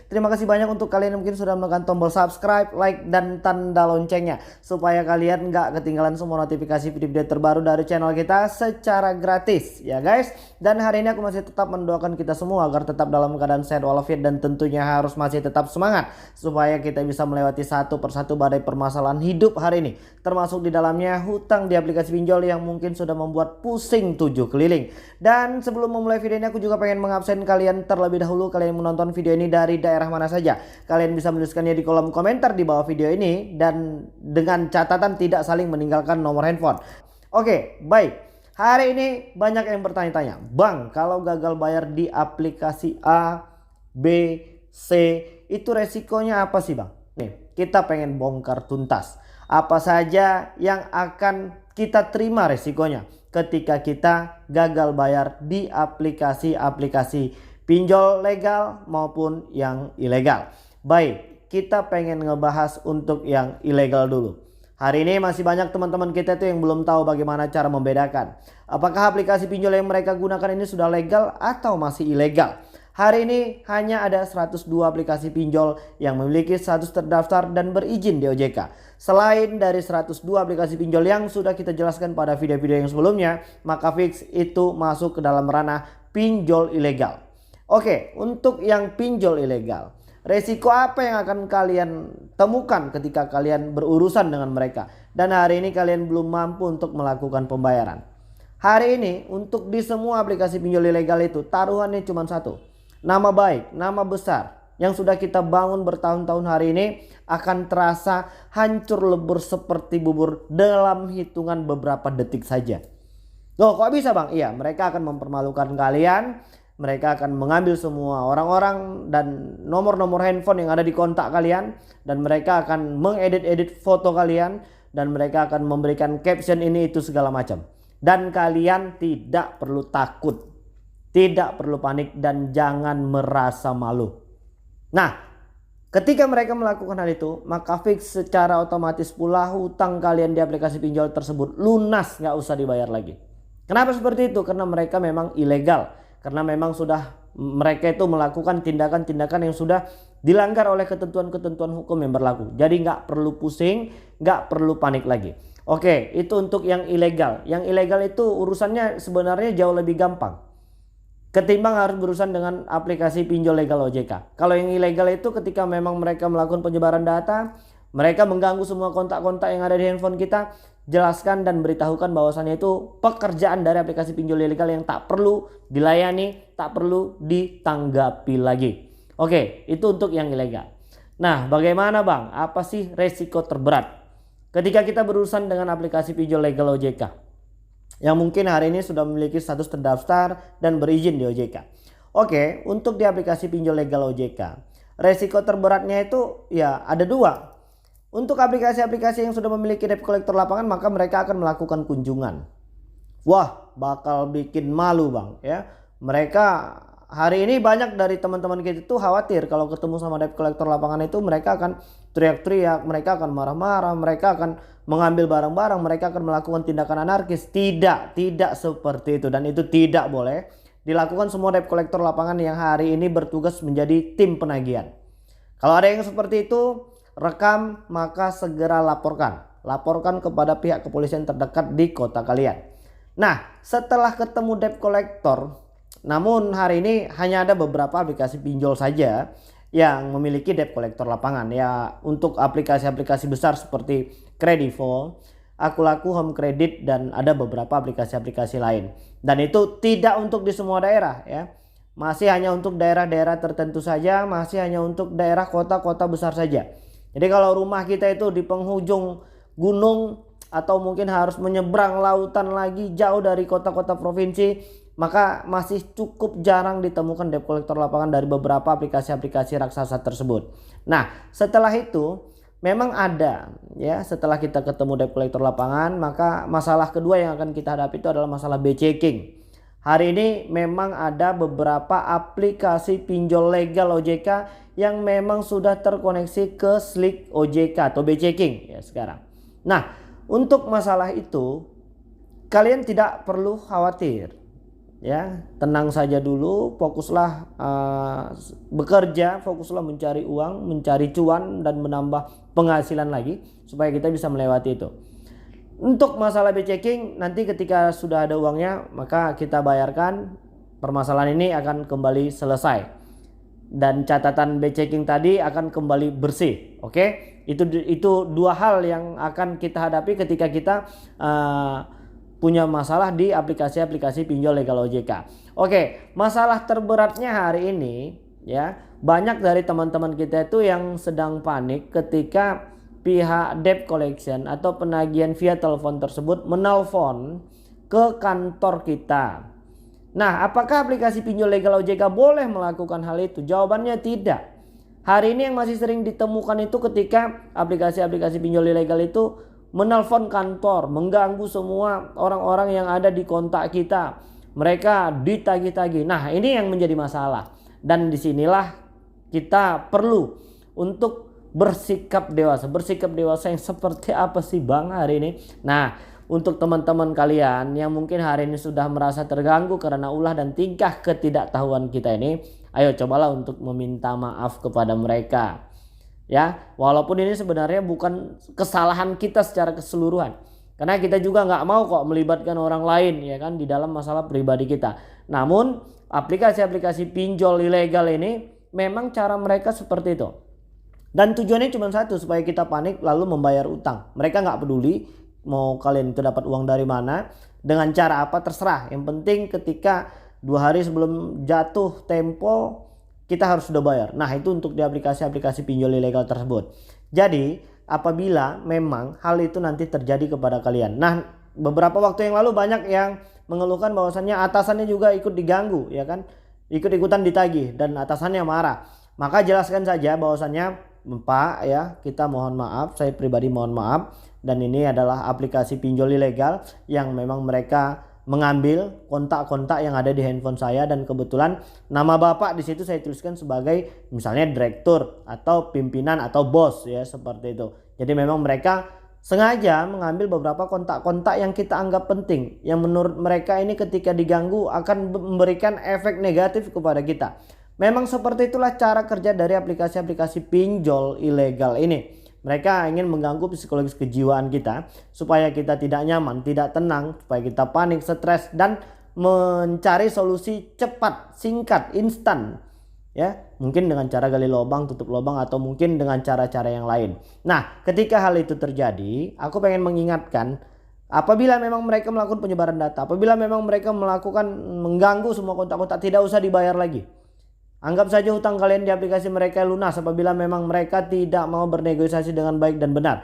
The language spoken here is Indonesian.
Terima kasih banyak untuk kalian yang mungkin sudah menekan tombol subscribe, like, dan tanda loncengnya, supaya kalian nggak ketinggalan semua notifikasi video-video terbaru dari channel kita secara gratis ya guys. Dan hari ini aku masih tetap mendoakan kita semua agar tetap dalam keadaan sehat walafiat, dan tentunya harus masih tetap semangat supaya kita bisa melewati satu persatu badai permasalahan hidup hari ini, termasuk di dalamnya hutang di aplikasi pinjol yang mungkin sudah membuat pusing 7 keliling. Dan sebelum memulai video ini, aku juga pengen mengabsen kalian terlebih dahulu. Kalian menonton video ini dari daerah mana saja, kalian bisa menuliskannya di kolom komentar di bawah video ini, dan dengan catatan tidak saling meninggalkan nomor handphone. Oke, baik. Hari ini banyak yang bertanya-tanya, Bang, kalau gagal bayar di aplikasi A, B, C, itu resikonya apa sih Bang? Nih, kita pengen bongkar tuntas apa saja yang akan kita terima resikonya ketika kita gagal bayar di aplikasi-aplikasi pinjol legal maupun yang ilegal. Baik, kita pengen ngebahas untuk yang ilegal dulu. Hari ini masih banyak teman-teman kita tuh yang belum tahu bagaimana cara membedakan apakah aplikasi pinjol yang mereka gunakan ini sudah legal atau masih ilegal. Hari ini hanya ada 102 aplikasi pinjol yang memiliki status terdaftar dan berizin di OJK. Selain dari 102 aplikasi pinjol yang sudah kita jelaskan pada video-video yang sebelumnya, maka fix itu masuk ke dalam ranah pinjol ilegal. Oke, untuk yang pinjol ilegal, resiko apa yang akan kalian temukan ketika kalian berurusan dengan mereka dan hari ini kalian belum mampu untuk melakukan pembayaran? Hari ini untuk di semua aplikasi pinjol ilegal itu taruhannya cuma satu. Nama baik, nama besar yang sudah kita bangun bertahun-tahun hari ini akan terasa hancur lebur seperti bubur dalam hitungan beberapa detik saja. Loh, kok bisa Bang? Iya, mereka akan mempermalukan kalian. Mereka akan mengambil semua orang-orang dan nomor-nomor handphone yang ada di kontak kalian, dan mereka akan mengedit-edit foto kalian, dan mereka akan memberikan caption ini itu segala macam. Dan kalian tidak perlu takut, tidak perlu panik, dan jangan merasa malu. Nah, ketika mereka melakukan hal itu, maka fix secara otomatis pula hutang kalian di aplikasi pinjol tersebut lunas, nggak usah dibayar lagi. Kenapa seperti itu? Karena mereka memang ilegal. Karena memang sudah mereka itu melakukan tindakan-tindakan yang sudah dilanggar oleh ketentuan-ketentuan hukum yang berlaku. Jadi nggak perlu pusing, nggak perlu panik lagi. Oke, itu untuk yang ilegal. Yang ilegal itu urusannya sebenarnya jauh lebih gampang ketimbang harus berurusan dengan aplikasi pinjol legal OJK. Kalau yang ilegal itu ketika memang mereka melakukan penyebaran data, mereka mengganggu semua kontak-kontak yang ada di handphone kita, jelaskan dan beritahukan bahwasannya itu pekerjaan dari aplikasi pinjol ilegal yang tak perlu dilayani, tak perlu ditanggapi lagi. Oke, itu untuk yang ilegal. Nah, bagaimana Bang? Apa sih resiko terberat ketika kita berurusan dengan aplikasi pinjol legal OJK yang mungkin hari ini sudah memiliki status terdaftar dan berizin di OJK? Oke, untuk di aplikasi pinjol legal OJK, resiko terberatnya itu ya ada dua. Untuk aplikasi-aplikasi yang sudah memiliki debt collector lapangan, maka mereka akan melakukan kunjungan. Wah, bakal bikin malu Bang ya. Mereka hari ini banyak dari teman-teman kita itu khawatir kalau ketemu sama debt collector lapangan itu mereka akan teriak-teriak, mereka akan marah-marah, mereka akan mengambil barang-barang, mereka akan melakukan tindakan anarkis. Tidak seperti itu, dan itu tidak boleh dilakukan semua debt collector lapangan yang hari ini bertugas menjadi tim penagihan. Kalau ada yang seperti itu, rekam, maka segera laporkan. Laporkan kepada pihak kepolisian terdekat di kota kalian. Nah, setelah ketemu debt collector, namun hari ini hanya ada beberapa aplikasi pinjol saja yang memiliki debt collector lapangan ya. Untuk aplikasi-aplikasi besar seperti Kredivo, Akulaku, Home Credit, dan ada beberapa aplikasi-aplikasi lain. Dan itu tidak untuk di semua daerah ya. Masih hanya untuk daerah-daerah tertentu saja, masih hanya untuk daerah kota-kota besar saja. Jadi kalau rumah kita itu di penghujung gunung atau mungkin harus menyeberang lautan lagi jauh dari kota-kota provinsi, maka masih cukup jarang ditemukan debt collector lapangan dari beberapa aplikasi-aplikasi raksasa tersebut. Nah, setelah itu memang ada ya, setelah kita ketemu debt collector lapangan, maka masalah kedua yang akan kita hadapi itu adalah masalah B-checking. Hari ini memang ada beberapa aplikasi pinjol legal OJK yang memang sudah terkoneksi ke Slick OJK atau B-checking ya sekarang. Nah, untuk masalah itu kalian tidak perlu khawatir. ya, tenang saja dulu, fokuslah bekerja, fokuslah mencari uang, mencari cuan dan menambah penghasilan lagi supaya kita bisa melewati itu. Untuk masalah checking, nanti ketika sudah ada uangnya maka kita bayarkan, permasalahan ini akan kembali selesai dan catatan checking tadi akan kembali bersih. Oke, itu dua hal yang akan kita hadapi ketika kita punya masalah di aplikasi-aplikasi pinjol legal OJK. Oke, masalah terberatnya hari ini ya, banyak dari teman-teman kita itu yang sedang panik ketika pihak debt collection atau penagihan via telepon tersebut menelpon ke kantor kita. Nah, apakah aplikasi pinjol legal OJK boleh melakukan hal itu? Jawabannya tidak. Hari ini yang masih sering ditemukan itu ketika aplikasi-aplikasi pinjol ilegal itu menelpon kantor, mengganggu semua orang-orang yang ada di kontak kita. Mereka ditagih-tagih. Nah, ini yang menjadi masalah. Dan disinilah kita perlu untuk bersikap dewasa. Bersikap dewasa yang seperti apa sih Bang hari ini? Nah, untuk teman-teman kalian yang mungkin hari ini sudah merasa terganggu karena ulah dan tingkah ketidaktahuan kita ini, ayo cobalah untuk meminta maaf kepada mereka. Ya, walaupun ini sebenarnya bukan kesalahan kita secara keseluruhan. Karena kita juga nggak mau kok melibatkan orang lain ya kan di dalam masalah pribadi kita. Namun aplikasi-aplikasi pinjol ilegal ini memang cara mereka seperti itu. Dan tujuannya cuma satu, supaya kita panik lalu membayar utang. Mereka nggak peduli mau kalian itu dapat uang dari mana, dengan cara apa terserah. Yang penting ketika 2 hari sebelum jatuh tempo kita harus sudah bayar. Nah, itu untuk di aplikasi-aplikasi pinjol ilegal tersebut. Jadi apabila memang hal itu nanti terjadi kepada kalian. Nah, beberapa waktu yang lalu banyak yang mengeluhkan bahwasannya atasannya juga ikut diganggu ya kan, ikut-ikutan ditagih dan atasannya marah. Maka jelaskan saja bahwasannya Pak ya, kita mohon maaf, saya pribadi mohon maaf, dan ini adalah aplikasi pinjol ilegal yang memang mereka mengambil kontak-kontak yang ada di handphone saya, dan kebetulan nama Bapak di situ saya tuliskan sebagai misalnya direktur atau pimpinan atau bos ya, seperti itu. Jadi memang mereka sengaja mengambil beberapa kontak-kontak yang kita anggap penting, yang menurut mereka ini ketika diganggu akan memberikan efek negatif kepada kita. Memang seperti itulah cara kerja dari aplikasi-aplikasi pinjol ilegal ini. Mereka ingin mengganggu psikologis kejiwaan kita supaya kita tidak nyaman, tidak tenang, supaya kita panik, stres, dan mencari solusi cepat, singkat, instan. Ya, mungkin dengan cara gali lubang, tutup lubang, atau mungkin dengan cara-cara yang lain. Nah, ketika hal itu terjadi, aku pengen mengingatkan, apabila memang mereka melakukan penyebaran data, apabila memang mereka melakukan mengganggu semua kontak-kontak, tidak usah dibayar lagi. Anggap saja hutang kalian di aplikasi mereka lunas apabila memang mereka tidak mau bernegosiasi dengan baik dan benar.